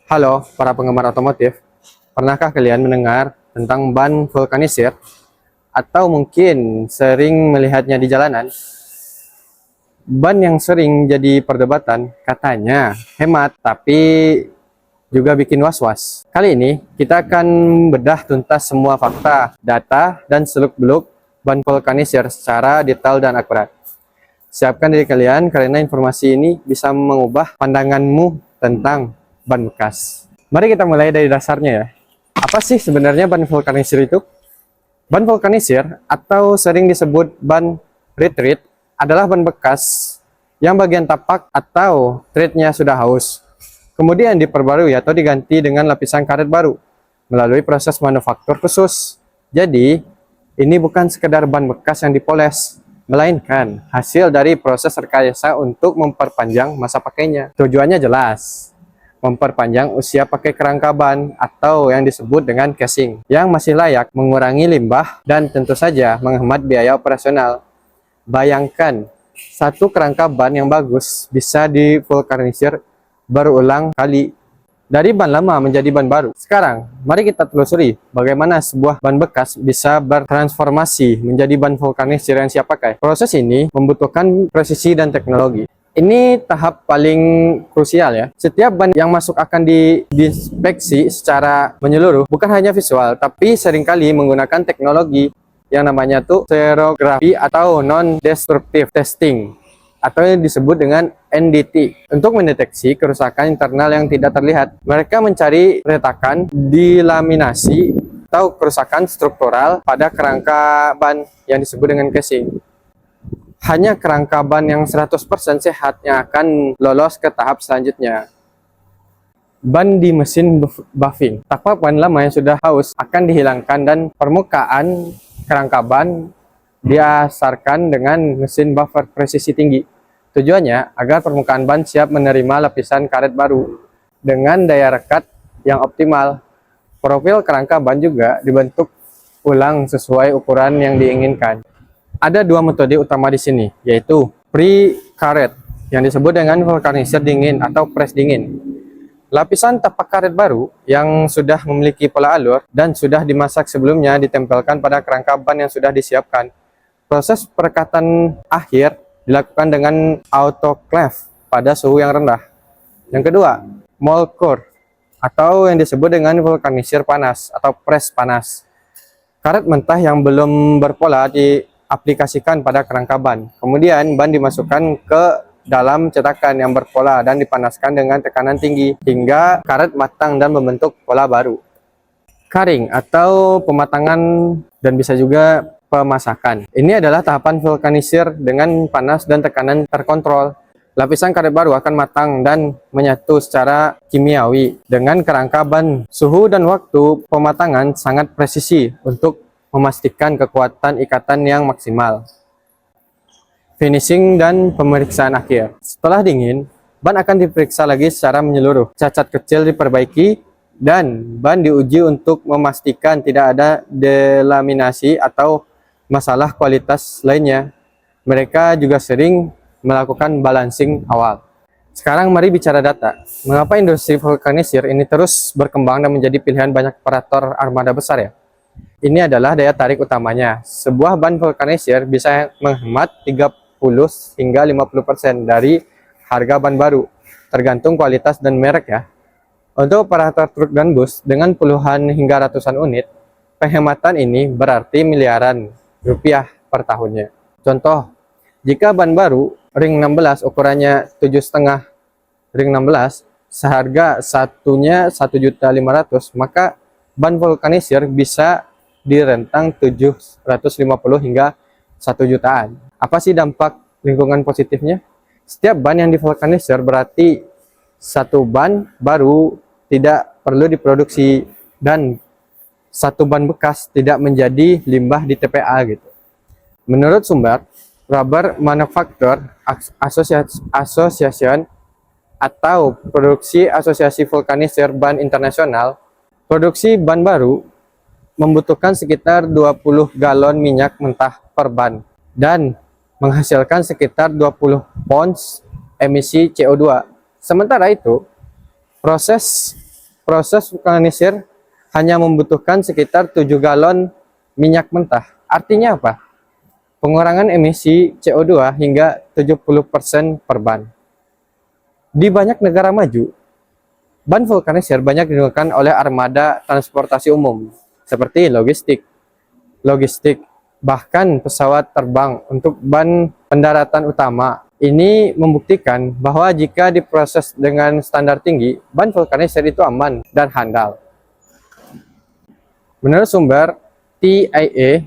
Halo, para penggemar otomotif. Pernahkah kalian mendengar tentang ban vulkanisir? Atau mungkin sering melihatnya di jalanan? Ban yang sering jadi perdebatan katanya hemat, tapi juga bikin was-was. Kali ini kita akan bedah tuntas semua fakta, data, dan seluk-beluk ban vulkanisir secara detail dan akurat. Siapkan diri kalian karena informasi ini bisa mengubah pandanganmu tentang ban bekas. Mari kita mulai dari dasarnya ya. Apa sih sebenarnya ban vulkanisir itu? Ban vulkanisir atau sering disebut ban retreat adalah ban bekas yang bagian tapak atau treadnya sudah haus. Kemudian diperbarui atau diganti dengan lapisan karet baru melalui proses manufaktur khusus. Jadi, ini bukan sekedar ban bekas yang dipoles, melainkan hasil dari proses rekayasa untuk memperpanjang masa pakainya. Tujuannya jelas, memperpanjang usia pakai kerangka ban atau yang disebut dengan casing yang masih layak, mengurangi limbah, dan tentu saja menghemat biaya operasional. Bayangkan, satu kerangka ban yang bagus bisa divulkanisir berulang kali dari ban lama menjadi ban baru. Sekarang, mari kita telusuri bagaimana sebuah ban bekas bisa bertransformasi menjadi ban vulkanisir yang siap pakai. Proses ini membutuhkan presisi dan teknologi. Ini tahap paling krusial ya. Setiap ban yang masuk akan diinspeksi secara menyeluruh, bukan hanya visual, tapi seringkali menggunakan teknologi yang namanya tuh serografi atau non-destructive testing, atau yang disebut dengan NDT, untuk mendeteksi kerusakan internal yang tidak terlihat. Mereka mencari retakan, dilaminasi, atau kerusakan struktural pada kerangka ban yang disebut dengan casing. Hanya kerangka ban yang 100% sehat yang akan lolos ke tahap selanjutnya. Ban di mesin buffing. Tapak ban lama yang sudah haus akan dihilangkan dan permukaan kerangka ban diasarkan dengan mesin buffer presisi tinggi. Tujuannya agar permukaan ban siap menerima lapisan karet baru dengan daya rekat yang optimal. Profil kerangka ban juga dibentuk ulang sesuai ukuran yang diinginkan. Ada dua metode utama di sini, yaitu pre-karet yang disebut dengan vulkanisir dingin atau press dingin. Lapisan tapak karet baru yang sudah memiliki pola alur dan sudah dimasak sebelumnya ditempelkan pada kerangka ban yang sudah disiapkan. Proses perekatan akhir dilakukan dengan autoclave pada suhu yang rendah. Yang kedua, mold core atau yang disebut dengan vulkanisir panas atau press panas. Karet mentah yang belum berpola diaplikasikan pada kerangka ban. Kemudian ban dimasukkan ke dalam cetakan yang berpola dan dipanaskan dengan tekanan tinggi hingga karet matang dan membentuk pola baru. Curing atau pematangan dan bisa juga pemasakan. Ini adalah tahapan vulkanisir dengan panas dan tekanan terkontrol. Lapisan karet baru akan matang dan menyatu secara kimiawi dengan kerangka ban. Suhu dan waktu pematangan sangat presisi untuk memastikan kekuatan ikatan yang maksimal. Finishing dan pemeriksaan akhir. Setelah dingin, ban akan diperiksa lagi secara menyeluruh. Cacat kecil diperbaiki dan ban diuji untuk memastikan tidak ada delaminasi atau masalah kualitas lainnya. Mereka juga sering melakukan balancing awal. Sekarang mari bicara data. Mengapa industri vulkanisir ini terus berkembang dan menjadi pilihan banyak operator armada besar ya? Ini adalah daya tarik utamanya. Sebuah ban vulkanisir bisa menghemat 30 hingga 50% dari harga ban baru, tergantung kualitas dan merek ya. Untuk operator truk dan bus dengan puluhan hingga ratusan unit, penghematan ini berarti miliaran rupiah per tahunnya. Contoh, jika ban baru ring 16 ukurannya 7,5 ring 16 seharga satunya 1.500.000, maka ban vulkanisir bisa di rentang 750 hingga 1 jutaan. Apa sih dampak lingkungan positifnya? Setiap ban yang divulkanisir berarti satu ban baru tidak perlu diproduksi dan satu ban bekas tidak menjadi limbah di TPA gitu. Menurut sumber Rubber Manufacturer Association atau Produksi Asosiasi Vulkanisir Ban Internasional, produksi ban baru membutuhkan sekitar 20 galon minyak mentah per ban dan menghasilkan sekitar 20 pounds emisi CO2. Sementara itu, proses proses vulkanisir hanya membutuhkan sekitar 7 galon minyak mentah. Artinya apa? Pengurangan emisi CO2 hingga 70% per ban. Di banyak negara maju, ban vulkanisir banyak digunakan oleh armada transportasi umum, seperti logistik, bahkan pesawat terbang untuk ban pendaratan utama. Ini membuktikan bahwa jika diproses dengan standar tinggi, ban vulkanisir itu aman dan handal. Menurut sumber TIA,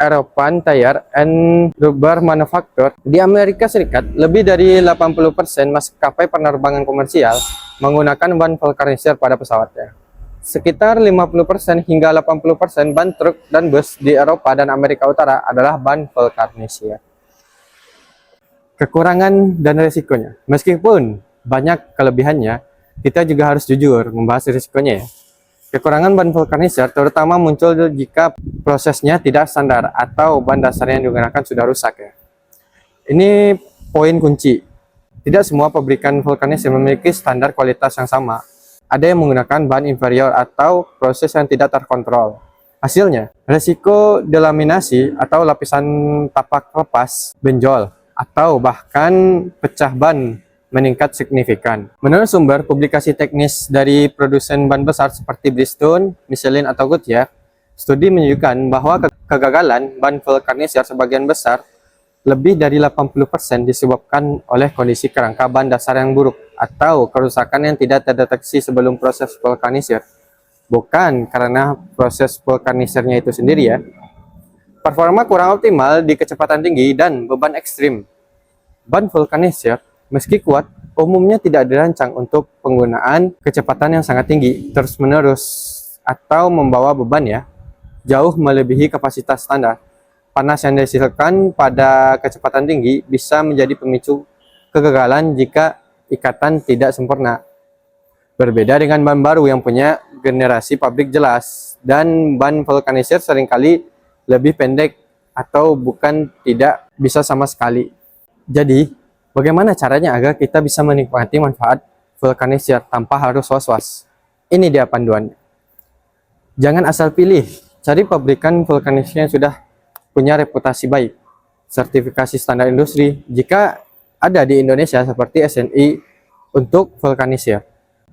European Tire and Rubber Manufacturer, di Amerika Serikat, lebih dari 80% maskapai penerbangan komersial menggunakan ban vulkanisir pada pesawatnya. Sekitar 50% hingga 80% ban truk dan bus di Eropa dan Amerika Utara adalah ban vulkanisir. Kekurangan dan risikonya. Meskipun banyak kelebihannya, kita juga harus jujur membahas risikonya ya. Kekurangan ban vulkanisir terutama muncul jika prosesnya tidak standar atau ban dasarnya yang digunakan sudah rusak ya. Ini poin kunci. Tidak semua pabrikan vulkanisir memiliki standar kualitas yang sama. Ada yang menggunakan bahan inferior atau proses yang tidak terkontrol. Hasilnya, resiko delaminasi atau lapisan tapak lepas, benjol, atau bahkan pecah ban meningkat signifikan. Menurut sumber publikasi teknis dari produsen ban besar seperti Bridgestone, Michelin, atau Goodyear, studi menunjukkan bahwa kegagalan ban vulkanisir sebagian besar lebih dari 80% disebabkan oleh kondisi kerangka ban dasar yang buruk atau kerusakan yang tidak terdeteksi sebelum proses vulkanisir. Bukan karena proses vulkanisirnya itu sendiri ya. Performa kurang optimal di kecepatan tinggi dan beban ekstrim. Ban vulkanisir, meski kuat, umumnya tidak dirancang untuk penggunaan kecepatan yang sangat tinggi terus-menerus atau membawa beban ya, jauh melebihi kapasitas standar. Panas yang dihasilkan pada kecepatan tinggi bisa menjadi pemicu kegagalan jika ikatan tidak sempurna. Berbeda dengan ban baru yang punya generasi pabrik jelas, dan ban vulkanisir seringkali lebih pendek atau bukan tidak bisa sama sekali. Jadi, bagaimana caranya agar kita bisa menikmati manfaat vulkanisir tanpa harus was-was? Ini dia panduannya. Jangan asal pilih, cari pabrikan vulkanisir yang sudah punya reputasi baik, sertifikasi standar industri jika ada di Indonesia seperti SNI untuk vulkanisir,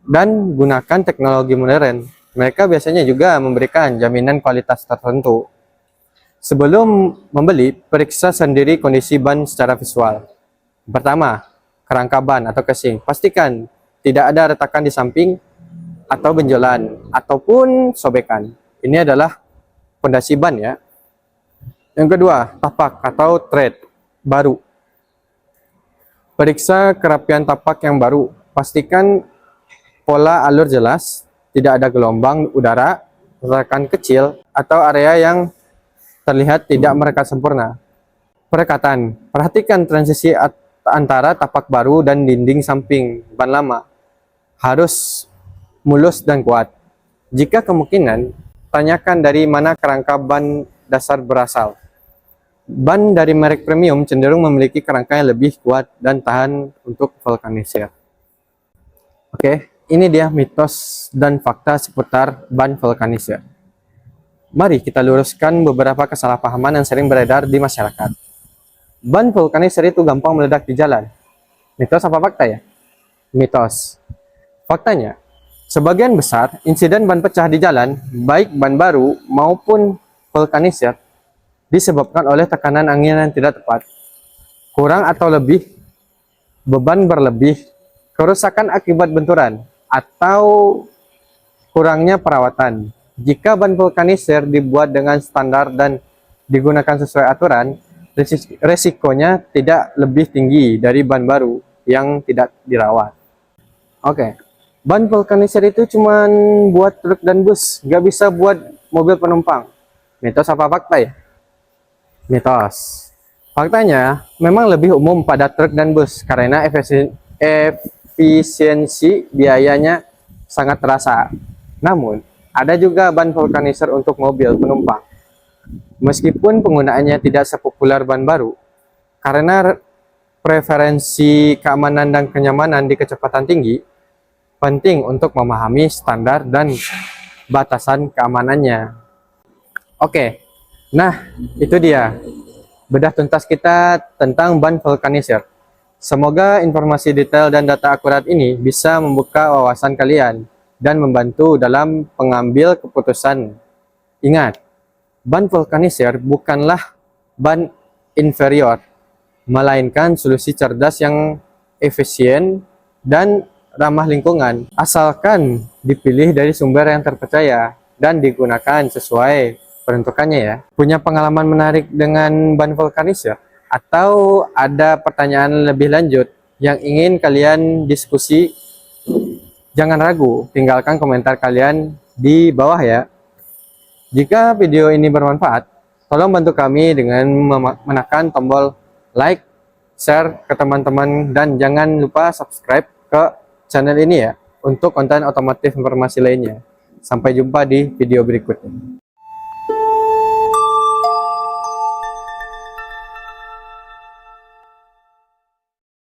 dan gunakan teknologi modern. Mereka biasanya juga memberikan jaminan kualitas tertentu. Sebelum membeli, periksa sendiri kondisi ban secara visual. Pertama, kerangka ban atau casing. Pastikan tidak ada retakan di samping atau benjolan ataupun sobekan. Ini adalah pondasi ban ya. Yang kedua, tapak atau tread baru. Periksa kerapian tapak yang baru. Pastikan pola alur jelas, tidak ada gelombang udara, retakan kecil, atau area yang terlihat tidak merekat sempurna. Perekatan. Perhatikan transisi antara tapak baru dan dinding samping ban lama. Harus mulus dan kuat. Jika kemungkinan, tanyakan dari mana kerangka ban dasar berasal. Ban dari merek premium cenderung memiliki kerangka yang lebih kuat dan tahan untuk vulkanisir. Oke, ini dia mitos dan fakta seputar ban vulkanisir. Mari kita luruskan beberapa kesalahpahaman yang sering beredar di masyarakat. Ban vulkanisir itu gampang meledak di jalan. Mitos apa fakta ya? Mitos. Faktanya, sebagian besar insiden ban pecah di jalan, baik ban baru maupun vulkanisir, disebabkan oleh tekanan angin yang tidak tepat, kurang atau lebih, beban berlebih, kerusakan akibat benturan, atau kurangnya perawatan. Jika ban vulkanisir dibuat dengan standar dan digunakan sesuai aturan, resikonya tidak lebih tinggi dari ban baru yang tidak dirawat. Oke, ban vulkanisir itu cuma buat truk dan bus, nggak bisa buat mobil penumpang. Mitos apa fakta ya? Mitos. Faktanya, memang lebih umum pada truk dan bus karena efisiensi biayanya sangat terasa. Namun, ada juga ban vulkanisir untuk mobil penumpang. Meskipun penggunaannya tidak sepopuler ban baru, karena preferensi keamanan dan kenyamanan di kecepatan tinggi, penting untuk memahami standar dan batasan keamanannya. Oke, nah itu dia bedah tuntas kita tentang ban vulkanizer. Semoga informasi detail dan data akurat ini bisa membuka wawasan kalian dan membantu dalam pengambil keputusan. Ingat, ban vulkanizer bukanlah ban inferior, melainkan solusi cerdas yang efisien dan ramah lingkungan, asalkan dipilih dari sumber yang terpercaya dan digunakan sesuai peruntukannya ya. Punya pengalaman menarik dengan ban vulkanizer? Atau ada pertanyaan lebih lanjut yang ingin kalian diskusi? Jangan ragu, tinggalkan komentar kalian di bawah ya. Jika video ini bermanfaat, tolong bantu kami dengan menekan tombol like, share ke teman-teman, dan jangan lupa subscribe ke channel ini ya untuk konten otomotif informasi lainnya. Sampai jumpa di video berikutnya.